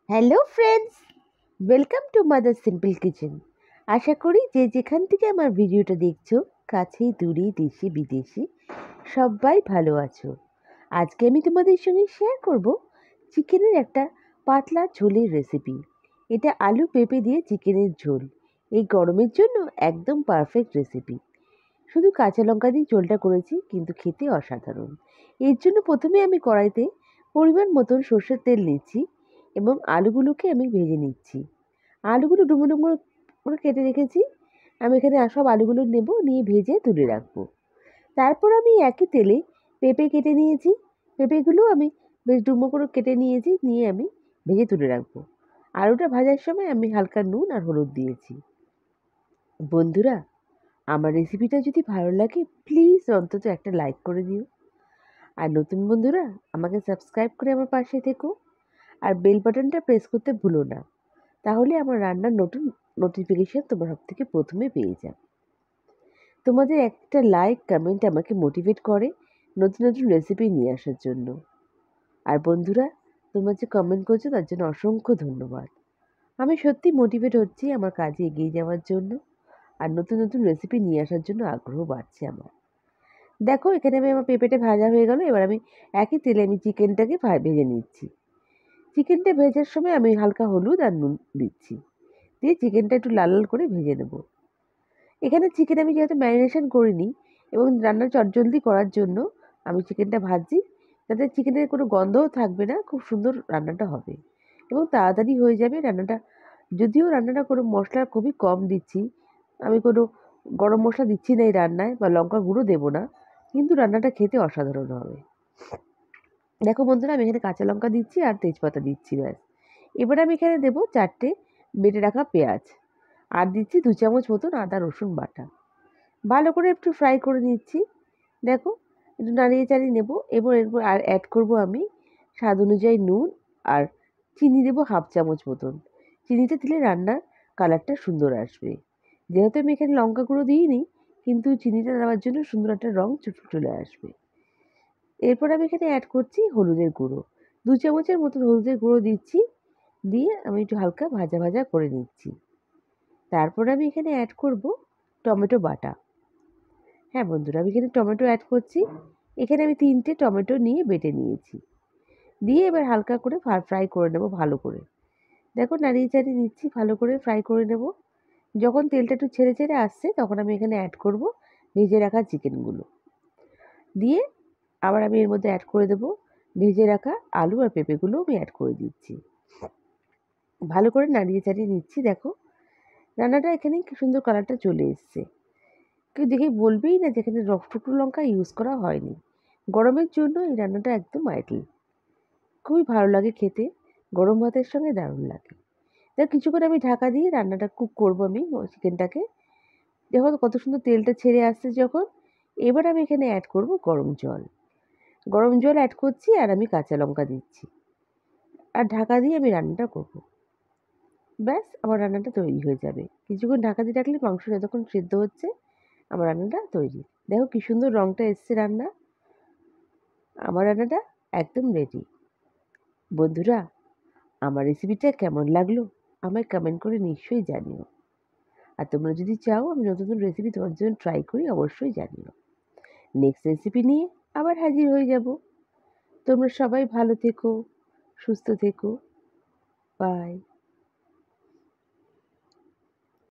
Hello friends, welcome to Mother Simple Kitchen. আশা করি যে যেখান থেকে আমার ভিডিওটা দেখছো, কাছেই দূরে দেশে বিদেশে সবাই ভালো আছো। আজকে আমি তোমাদের সঙ্গে শেয়ার করব চিকেনের একটা পাতলা ঝোলের রেসিপি। এটা আলু পেঁপে দিয়ে চিকেনের ঝোল। এই গরমের জন্য একদম পারফেক্ট রেসিপি। শুধু কাঁচা লঙ্কা দিয়ে ঝোলটা করেছি, কিন্তু খেতে অসাধারণ। এর জন্য প্রথমে আমি কড়াইতে পরিমাণ মতন সর্ষের তেল নিচ্ছি এবং আলুগুলোকে আমি ভেজে নিচ্ছি। আলুগুলো ডুমো ডুমো করে কেটে রেখেছি। আমি এখানে সব আলুগুলো নেব, নিয়ে ভেজে তুলে রাখবো। তারপর আমি একই তেলে পেঁপে কেটে নিয়েছি। পেঁপেগুলো আমি বেশ ডুমো করে কেটে নিয়েছি, নিয়ে আমি ভেজে তুলে রাখবো। আলুটা ভাজার সময় আমি হালকা নুন আর হলুদ দিয়েছি। বন্ধুরা, আমার রেসিপিটা যদি ভালো লাগে প্লিজ অন্তত একটা লাইক করে দিও। আর নতুন বন্ধুরা আমাকে সাবস্ক্রাইব করে আমার পাশে থেকো। আর বেল বাটনটা প্রেস করতে ভুলো না, তাহলে আমার রান্নার নতুন নোটিফিকেশান তোমার সব থেকে প্রথমে পেয়ে যাবে। তোমাদের একটা লাইক কমেন্ট আমাকে মোটিভেট করে নতুন নতুন রেসিপি নিয়ে আসার জন্য। আর বন্ধুরা, তোমরা যে কমেন্ট করছো তার জন্য অসংখ্য ধন্যবাদ। আমি সত্যি মোটিভেট হচ্ছি আমার কাজে এগিয়ে যাওয়ার জন্য, আর নতুন নতুন রেসিপি নিয়ে আসার জন্য আগ্রহ বাড়ছে আমার। দেখো, এখানে আমার পেঁপেটা ভাজা হয়ে গেল। এবার আমি একই তেলে চিকেনটাকে ভেজে নিচ্ছি। চিকেনটা ভেজার সময় আমি হালকা হলুদ আর নুন দিচ্ছি, দিয়ে চিকেনটা একটু লাল লাল করে ভেজে নেব। এখানে চিকেন আমি যেহেতু ম্যারিনেশন করিনি এবং রান্না চটজলদি করার জন্য আমি চিকেনটা ভাজছি, যাতে চিকেনের কোনো গন্ধও থাকবে না, খুব সুন্দর রান্নাটা হবে এবং তাড়াতাড়ি হয়ে যাবে রান্নাটা। যদিও রান্নাটা কোনো মশলা খুবই কম দিচ্ছি, আমি কোনো গরম মশলা দিচ্ছি না এই রান্নায়, বা লঙ্কা গুঁড়ো দেবো না, কিন্তু রান্নাটা খেতে অসাধারণ হবে। দেখো বন্ধুরা, আমি এখানে কাঁচা লঙ্কা দিচ্ছি আর তেজপাতা দিচ্ছি, ব্যাস। এবার আমি এখানে দেবো 4টে বেটে রাখা পেঁয়াজ, আর দিচ্ছি 2 চামচ মতন আদা রসুন বাটা। ভালো করে একটু ফ্রাই করে নিচ্ছি। দেখো, একটু নাড়িয়ে চাড়িয়ে নেবো। এরপর আর অ্যাড করব আমি স্বাদ অনুযায়ী নুন, আর চিনি দেবো 1/2 চামচ মতন। চিনিটা দিলে রান্নার কালারটা সুন্দর আসবে। যেহেতু আমি এখানে লঙ্কা গুঁড়ো দিইনি, কিন্তু চিনিটা দেওয়ার জন্য সুন্দর একটা রং চলে আসবে। এরপর আমি এখানে অ্যাড করছি হলুদের গুঁড়ো। 2 চামচের মতন হলুদের গুঁড়ো দিচ্ছি, দিয়ে আমি একটু হালকা ভাজা ভাজা করে নিচ্ছি। তারপর আমি এখানে অ্যাড করব টমেটো বাটা। হ্যাঁ বন্ধুরা, আমি এখানে টমেটো অ্যাড করছি। এখানে আমি 3টে টমেটো নিয়ে বেটে নিয়েছি, দিয়ে এবার হালকা করে ফ্রাই করে নেব ভালো করে। দেখো, নাড়িয়ে চাড়িয়ে নিচ্ছি, ভালো করে ফ্রাই করে নেব। যখন তেলটা একটু ছেড়ে ছেড়ে আসছে, তখন আমি এখানে অ্যাড করব ভেজে রাখা চিকেনগুলো, দিয়ে আবার আমি এর মধ্যে অ্যাড করে দেবো ভেজে রাখা আলু আর পেঁপেগুলো আমি অ্যাড করে দিচ্ছি। ভালো করে নাড়িয়ে চাড়িয়ে নিচ্ছি। দেখো, রান্নাটা এখানে কি সুন্দর কালারটা চলে এসছে। কেউ দেখে বলবেই না যেখানে টুকরো লঙ্কা ইউজ করা হয়নি। গরমের জন্য এই রান্নাটা একদম আইটেল। খুবই ভালো লাগে খেতে, গরম ভাতের সঙ্গে দারুণ লাগে। দেখ, কিছুক্ষণ আমি ঢাকা দিয়ে রান্নাটা কুক করবো আমি চিকেনটাকে। দেখো কত সুন্দর তেলটা ছেড়ে আসছে যখন। এবার আমি এখানে অ্যাড করব গরম জল। গরম জল অ্যাড করছি, আর আমি কাঁচা লঙ্কা দিচ্ছি, আর ঢাকা দিয়ে আমি রান্নাটা করব। ব্যাস, আমার রান্নাটা তৈরি হয়ে যাবে। কিছুক্ষণ ঢাকা দিয়ে রাখলে মাংস যতক্ষণ সেদ্ধ হচ্ছে, আমার রান্নাটা তৈরি। দেখো কি সুন্দর রঙটা এসছে রান্না। আমার রান্নাটা একদম রেডি। বন্ধুরা, আমার রেসিপিটা কেমন লাগলো আমায় কমেন্ট করে নিশ্চয়ই জানিও। আর তোমরা যদি চাও আমি নতুন নতুন রেসিপি তোমার জন্য ট্রাই করি, অবশ্যই জানিও। নেক্সট রেসিপি নিয়ে আবার হাজির হয়ে যাব। তোমরা সবাই ভালো থেকো, সুস্থ থেকো। বাই।